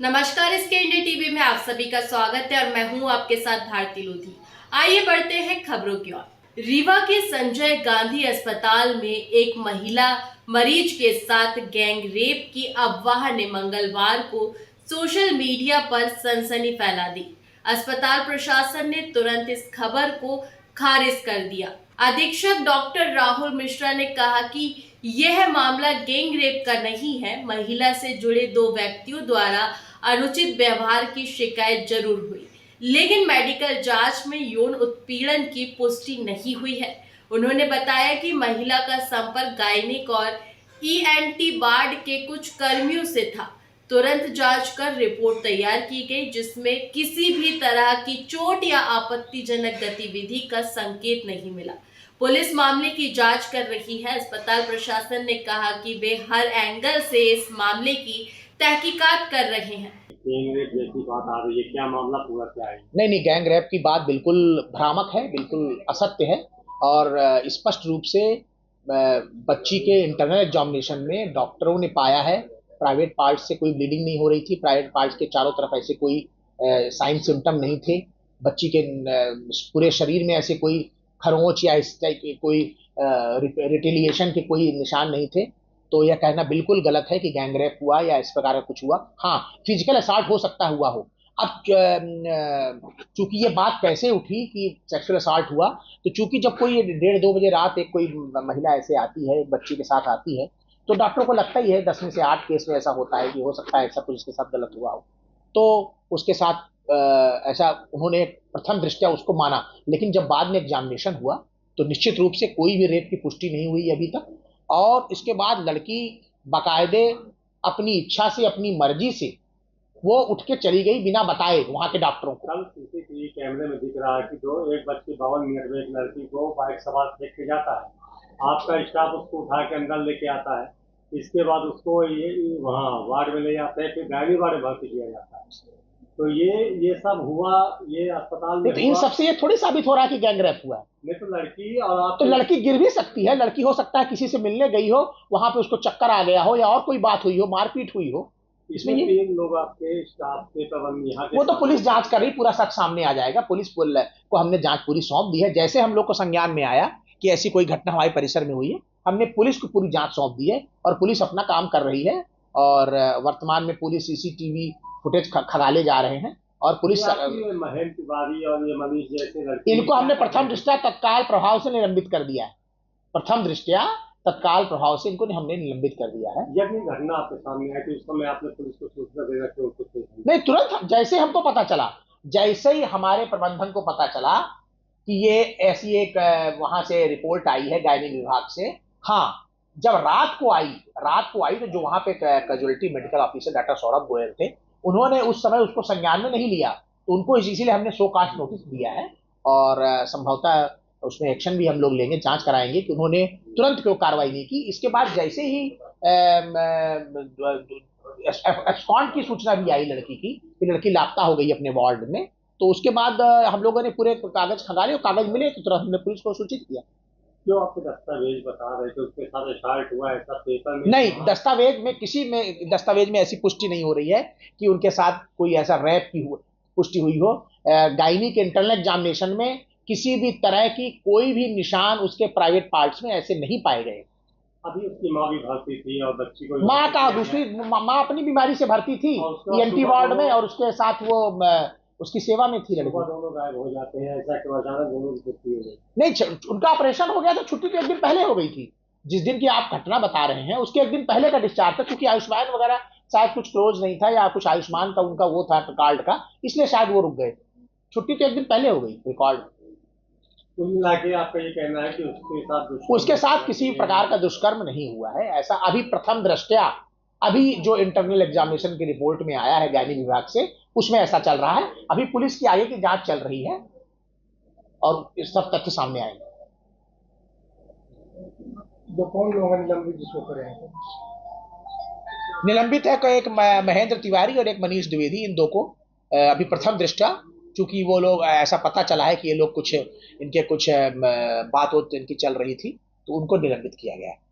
नमस्कार, इसके India TV में आप सभी का स्वागत है और मैं हूं आपके साथ भारती लोधी। आइए बढ़ते हैं खबरों की ओर। रीवा के संजय गांधी अस्पताल में एक महिला मरीज के साथ गैंग रेप की अफवाह ने मंगलवार को सोशल मीडिया पर सनसनी फैला दी। अस्पताल प्रशासन ने तुरंत इस खबर को खारिज कर दिया। अधीक्षक डॉक्टर राहुल मिश्रा ने कहा कि यह मामला गैंग रेप का नहीं है। महिला से जुड़े दो व्यक्तियों द्वारा अनुचित व्यवहार की शिकायत जरूर हुई, लेकिन मेडिकल जांच में यौन उत्पीड़न की पुष्टि नहीं हुई है। उन्होंने बताया कि महिला का संपर्क गायनिक और ईएनटी वार्ड के कुछ कर्मियों से था। तुरंत जांच कर रिपोर्ट तैयार की गई, जिसमें किसी भी तरह की चोट या आपत्तिजनक गतिविधि का संकेत नहीं मिला। पुलिस मामले की जांच कर रही है। अस्पताल प्रशासन ने कहा कि वे हर एंगल से इस मामले की तहकीकात कर रहे हैं। गैंग रेप जैसी बात आ रही है, क्या मामला पूरा क्या है? नहीं, गैंग रेप की बात बिल्कुल भ्रामक है, बिल्कुल असत्य है। और स्पष्ट रूप से बच्ची के इंटरनल एग्जामिनेशन में डॉक्टरों ने पाया है प्राइवेट पार्ट से कोई ब्लीडिंग नहीं हो रही थी। प्राइवेट पार्ट्स के चारों तरफ ऐसे कोई साइन सिम्टम नहीं थे। बच्ची के पूरे शरीर में ऐसे कोई खरोंच या इस टाइप के कोई रिटेलिएशन के कोई निशान नहीं थे। तो यह कहना बिल्कुल गलत है कि गैंग रेप हुआ या इस प्रकार का कुछ हुआ। हाँ, फिजिकल असॉल्ट हो सकता हुआ हो। अब चूंकि ये बात कैसे उठी कि सेक्सुअल असॉल्ट हुआ, तो चूंकि जब कोई 1:30-2 बजे रात एक कोई महिला ऐसे आती है, एक बच्ची के साथ आती है, तो डॉक्टर को लगता ही है 10 में से 8 केस में ऐसा होता है कि हो सकता है ऐसा कुछ इसके साथ गलत हुआ हो। तो उसके साथ ऐसा उन्होंने प्रथम दृष्टया उसको माना। लेकिन जब बाद में एग्जामिनेशन हुआ तो निश्चित रूप से कोई भी रेप की पुष्टि नहीं हुई अभी तक। और इसके बाद लड़की बाकायदे अपनी इच्छा से, अपनी मर्जी से वो उठ के चली गई बिना बताए वहां के डॉक्टरों को। कल सीसीटीवी कैमरे में दिख रहा है कि 1:52 में एक लड़की को बाइक सवार फेंक के जाता है। आपका स्टाफ उसको उठा के अंदर लेके आता है। इसके बाद उसको ये वहाँ वार्ड में ले जाते हैं, फिर गायनी वार्ड में भर्ती किया जाता है। तो ये सब हुआ, ये अस्पताल में इन सबसे ये थोड़ी साबित हो रहा है कि गैंग रेप हुआ है। नहीं तो लड़की और आप तो लड़की गिर भी सकती है। लड़की हो सकता है किसी से मिलने गई हो, वहां पे उसको चक्कर आ गया हो या और कोई बात हुई हो, मारपीट हुई हो। इसमें 3 लोग आपके स्टाफ के प्रबंध यहाँ के, वो तो पुलिस जांच कर रही, पूरा सच सामने आ जाएगा। पुलिस को हमने जांच पूरी सौंप दी है। जैसे हम लोग को संज्ञान में आया कि ऐसी कोई घटना हमारे परिसर में हुई है, हमने पुलिस को पूरी जांच सौंप दी है और पुलिस अपना काम कर रही है। और वर्तमान में पुलिस सीसीटीवी फुटेज खंगाले जा रहे हैं और पुलिस महेंद्र तिवारी और ये मनीष जैसे लड़के, इनको हमने प्रथम दृष्टया तत्काल प्रभाव से निलंबित कर दिया है। प्रथम दृष्टया तत्काल प्रभाव से इनको हमने निलंबित कर दिया है। जब ये घटना आपके सामने आई थी उस समय आपने पुलिस को सूचना दे रखी हो? नहीं, तुरंत जैसे हमको पता चला, जैसे ही हमारे प्रबंधन को पता चला कि ये ऐसी एक वहां से रिपोर्ट आई है गायनी विभाग से। हाँ, जब रात को आई तो जो वहां पे casualty medical officer doctor Saurabh Goyal थे, उन्होंने उस समय उसको संज्ञान में नहीं लिया। तो उनको इसीलिए हमने शो कास्ट नोटिस दिया है और संभवतः उसमें एक्शन भी हम लोग लेंगे, जांच कराएंगे कि उन्होंने तुरंत क्यों कार्रवाई नहीं की। इसके बाद जैसे ही एब्सकॉन्ड की सूचना भी आई लड़की की कि लड़की लापता हो गई अपने वार्ड में, तो उसके बाद हम लोगों ने पूरे कागज खंगाले और कागज मिले तो तुरंत हमने पुलिस को सूचित किया। जो आपके दस्तावेज बता रहे थे उसके साथ असॉल्ट हुआ, ऐसा पेपर में नहीं, दस्तावेज में ऐसी पुष्टि नहीं हो रही है कि उनके साथ कोई ऐसा रैप की पुष्टि हुई हो। गायनी के इंटरनल एग्जामिनेशन में किसी भी तरह की कोई भी निशान उसके प्राइवेट पार्ट्स में ऐसे नहीं पाए गए। अभी उसकी माँ भी भर्ती थी और बच्ची को माँ का दूसरी माँ अपनी बीमारी से भर्ती थी ईएनटी वार्ड में और उसके साथ वो उसकी सेवा में थी। लड़की दोनों गायब हो जाते हैं, ऐसा कि अचानक दोनों की छुट्टी हो गई। नहीं, उनका ऑपरेशन हो गया तो छुट्टी तो एक दिन पहले हो गई थी। जिस दिन की आप घटना बता रहे हैं उसके एक दिन पहले का डिस्चार्ज था, क्योंकि आयुष्मान वगैरह शायद कुछ क्लोज नहीं था या कुछ आयुष्मान का उनका वो था कार्ड का, इसलिए शायद वो रुक गए। छुट्टी तो एक दिन पहले हो गई रिकॉर्ड। कुल मिला के आपका ये कहना है कि उसके साथ किसी प्रकार का दुष्कर्म नहीं हुआ है, ऐसा अभी प्रथम दृष्टया अभी जो इंटरनल एग्जामिनेशन की रिपोर्ट में आया है गायनी विभाग से, उसमें ऐसा चल रहा है। अभी पुलिस की आगे की जांच चल रही है और इस सब तथ्य सामने आएंगे। जो कौन लोग निलंबित जिसको करें निलंबित है एक महेंद्र तिवारी और एक मनीष द्विवेदी। इन दो को अभी प्रथम दृष्टया, चूंकि वो लोग ऐसा पता चला है कि ये लोग कुछ इनके कुछ बात इनकी चल रही थी, तो उनको निलंबित किया गया है।